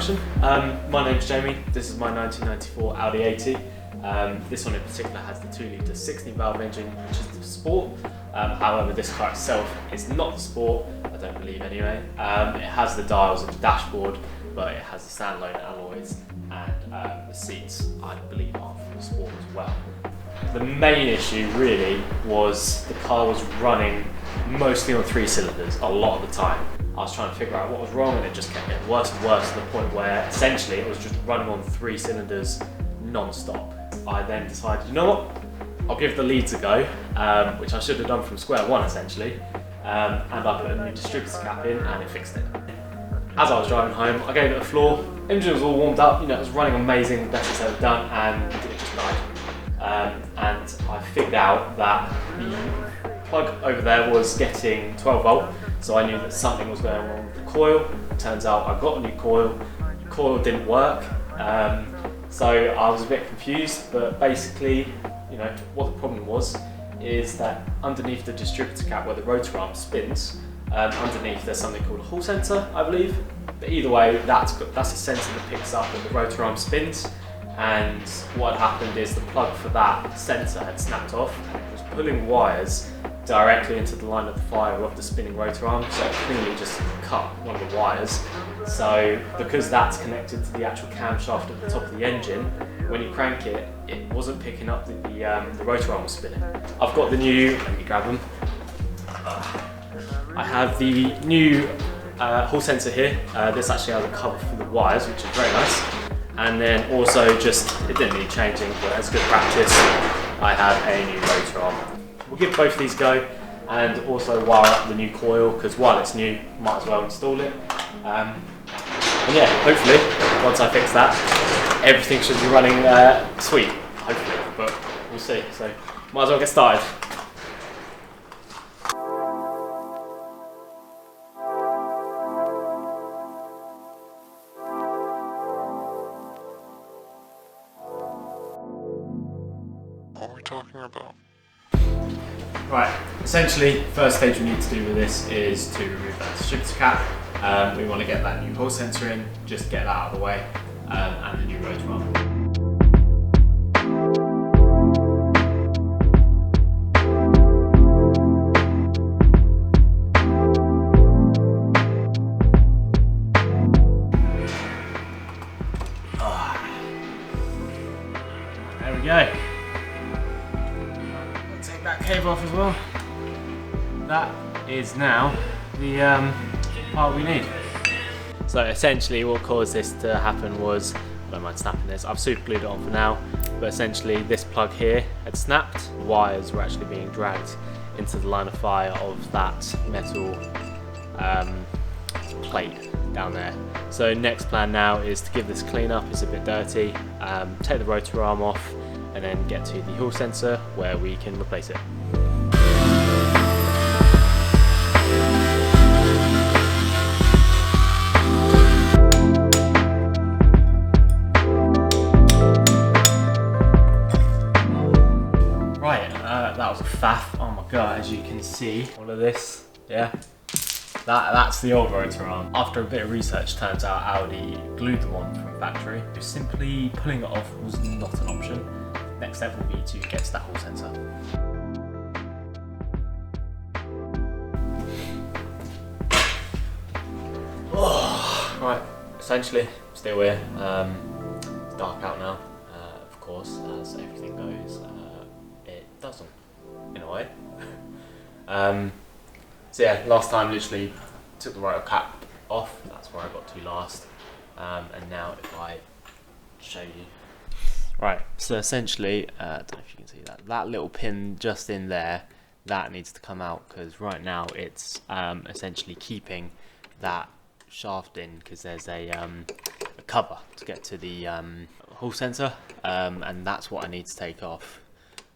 introduction. My name's Jamie. This is my 1994 Audi 80. This one in particular has the 2 litre 16 valve engine, which is the Sport. However, this car itself is not the Sport, I don't believe anyway. It has the dials and the dashboard, but it has the standalone alloys, and the seats, I believe, are for the Sport as well. The main issue really was the car was running mostly on 3 cylinders a lot of the time. I was trying to figure out what was wrong, and it just kept getting worse and worse to the point where essentially it was just running on 3 cylinders non-stop. I then decided, you know what, I'll give the leads a go, which I should have done from square one essentially, and I put a new distributor cap in and it fixed it. As I was driving home, I gave it a floor. Engine was all warmed up, you know, it was running amazing, best it's ever done, and it just died. And I figured out that the plug over there was getting 12 volt, so I knew that something was going wrong with the coil. Turns out I got a new coil, the coil didn't work, so I was a bit confused, but basically, you know, what the problem was is that underneath the distributor cap where the rotor arm spins, underneath there's something called a Hall sensor, I believe. But either way, that's a sensor that picks up when the rotor arm spins, and what had happened is the plug for that sensor had snapped off and it was pulling wires directly into the line of the fire of the spinning rotor arm, so it clearly just cut one of the wires. So because that's connected to the actual camshaft at the top of the engine, when you crank it, it wasn't picking up that the rotor arm was spinning. I've got the new, let me grab them. I have the new Hall sensor here. This actually has a cover for the wires, which is very nice. And then also just, it didn't need changing, but as good practice, I have a new rotor arm. We'll give both of these a go, and also wire up the new coil, because while it's new, might as well install it. And yeah, hopefully, once I fix that, everything should be running sweet, hopefully, but we'll see. So, might as well get started. What are we talking about? Right, essentially, first stage we need to do with this is to remove that distributor cap. We want to get that new Hall sensor in, just get that out of the way, and the new rotor arm. There we go. Take that cable off as well. That is now the part we need. So essentially what caused this to happen was, I don't mind snapping this, I've super glued it on for now, but essentially this plug here had snapped. Wires were actually being dragged into the line of fire of that metal plate down there. So next plan now is to give this a clean up, it's a bit dirty, take the rotor arm off, and then get to the Hall sensor where we can replace it. Right, that was a faff. Oh my god, as you can see, all of this, yeah. That's the old rotor arm. After a bit of research, turns out Audi glued them on from factory. Simply pulling it off was not an option. Next step will be to get to that Hall sensor. Oh, right, essentially, still here. It's dark out now, of course, as everything goes. It doesn't, in a way. So yeah, last time literally took the rotor cap off, that's where I got to last. And now if I show you. Right, so essentially, I don't know if you can see that, that little pin just in there, that needs to come out, because right now it's essentially keeping that shaft in, because there's a cover to get to the Hall sensor, and that's what I need to take off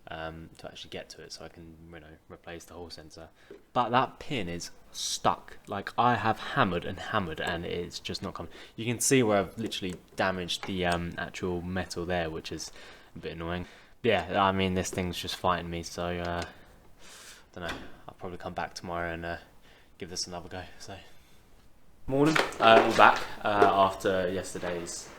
to actually get to it, so I can, you know, replace the Hall sensor. But that pin is stuck. Like, I have hammered and it's just not coming. You can see where I've literally damaged the actual metal there, which is a bit annoying. But yeah, I mean, this thing's just fighting me, so don't know. I'll probably come back tomorrow and give this another go. So Morning, we're back after yesterday's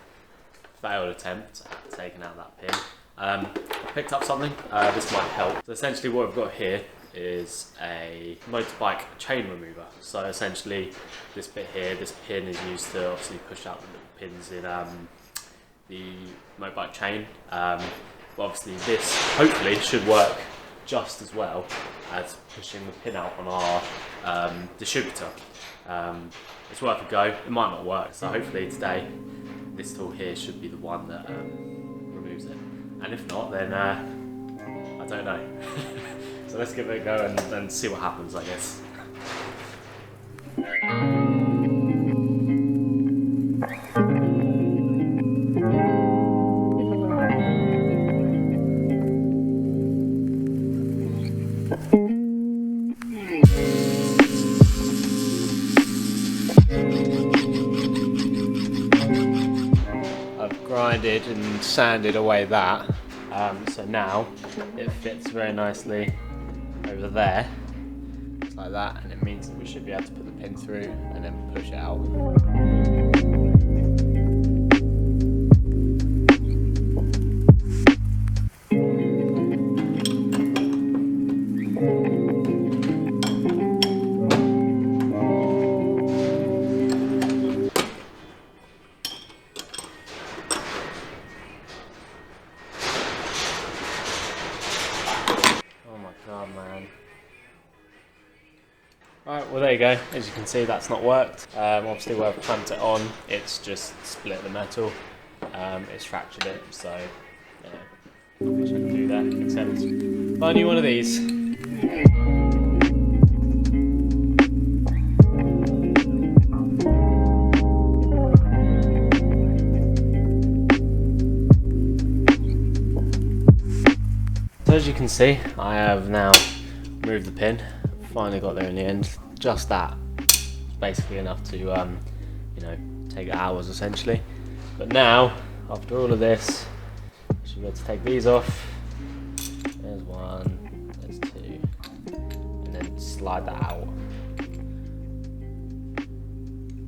failed attempt at taking out that pin. I picked up something, this might help. So essentially what we've got here is a motorbike chain remover. So essentially this bit here, this pin is used to obviously push out the little pins in the motorbike chain. But obviously this hopefully should work just as well as pushing the pin out on our distributor. It's worth a go. It might not work, so hopefully today this tool here should be the one that removes it. And if not, then I don't know. So let's give it a go and see what happens, I guess. Grinded and sanded away that, so now it fits very nicely over there, just like that, and it means that we should be able to put the pin through and then push it out. Oh man. Right, well there you go. As you can see, that's not worked. Obviously where I've clamped it on, it's just split the metal. It's fractured it, so yeah, not much I can do there except buy a new one of these. So as you can see, I have now removed the pin. Finally got there in the end. Just that, basically enough to, you know, take hours essentially. But now, after all of this, I should be able to take these off. There's one, there's two, and then slide that out.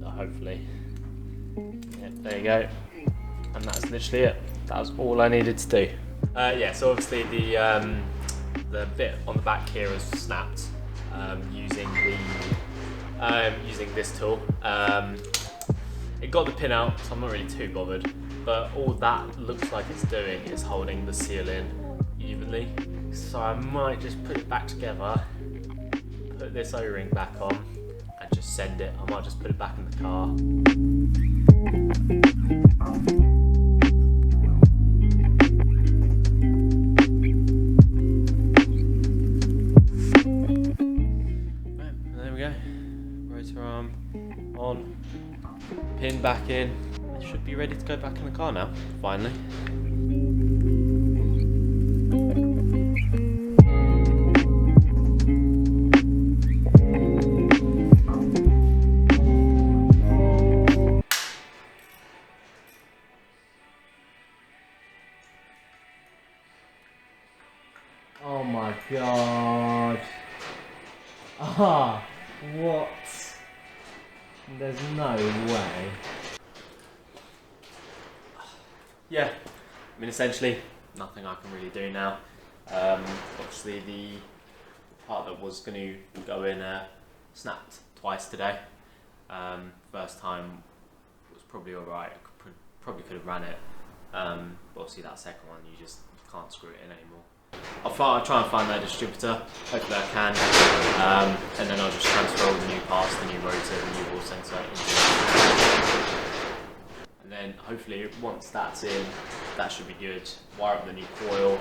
Hopefully. Yep, there you go. And that's literally it. That was all I needed to do. Yeah, so obviously the bit on the back here is snapped using this tool. It got the pin out, so I'm not really too bothered. But all that looks like it's doing is holding the seal in evenly. So I might just put it back together, put this O-ring back on, and just send it. I might just put it back in the car. Rotor arm on, pin back in. I should be ready to go back in the car now, finally. Oh my god. Ah, what? There's no way. Yeah, I mean essentially nothing I can really do now. Obviously the part that was going to go in snapped twice today. First time was probably alright, probably could have ran it. But obviously that second one you just can't screw it in anymore. I'll try and find that distributor, hopefully I can, and then I'll just transfer all the new parts, the new rotor, the new ball sensor into it. And then hopefully once that's in, that should be good. Wire up the new coil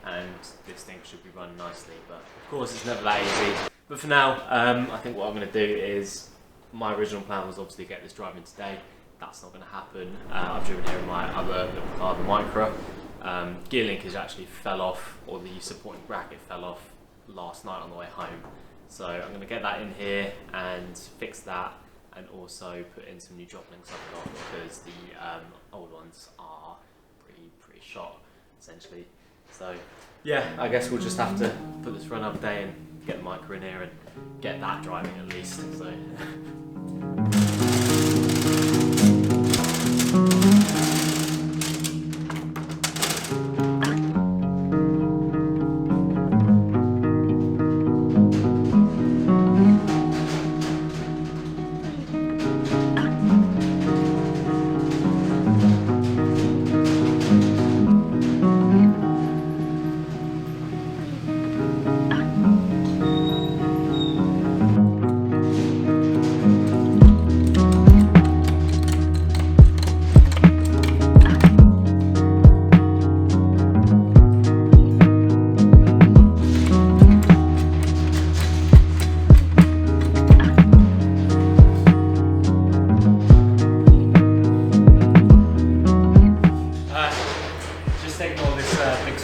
and this thing should be running nicely, but of course it's never that easy. But for now, I think what I'm going to do is, my original plan was obviously get this driving today. That's not going to happen. I've driven here in my other little car, the Micra. Gear linkage actually fell off, or the supporting bracket fell off last night on the way home. So I'm going to get that in here and fix that, and also put in some new drop links I've got, because the old ones are pretty shot essentially. So yeah, I guess we'll just have to put this for another day and get the Micra in here and get that driving at least. So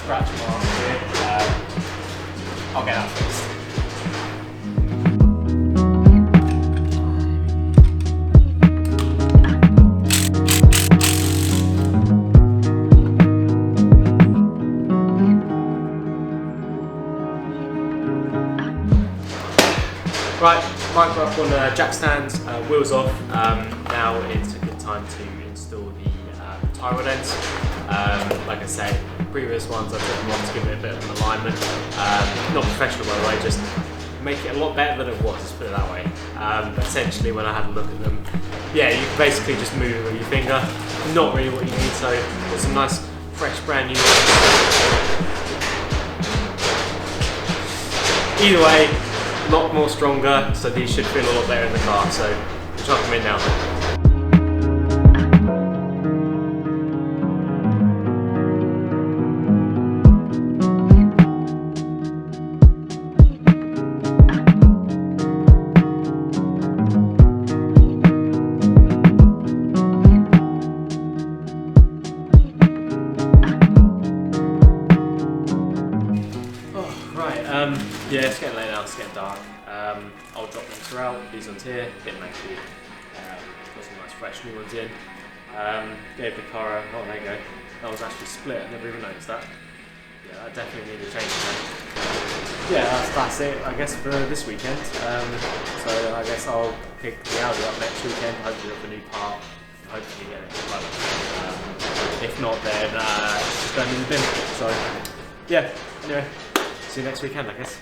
scratch mark here. I'll get that fixed. Right, mic up on jack stands, wheels off. Now it's a good time to install the tyre rod ends. Like I say, previous ones I took them on to give it a bit of an alignment. Not professional by the way, just make it a lot better than it was, let's put it that way. But essentially when I had a look at them, yeah, you can basically just move it with your finger. Not really what you need, so got some nice, fresh, brand new ones. Either way, a lot more stronger, so these should feel a lot better in the car, so we'll chuck them in now. Yeah, it's getting late now, it's getting dark. I'll drop them throughout, these ones here, a bit manky. Got some nice fresh new ones in. Gave the car a, oh there you go, that was actually split, I never even noticed that. Yeah, that definitely needed changing then. Yeah, that's it, I guess, for this weekend. So I guess I'll pick the Audi up next weekend, hopefully with a new part, hopefully get it. If not, then it's just going in the bin. So yeah, anyway, see you next weekend, I guess.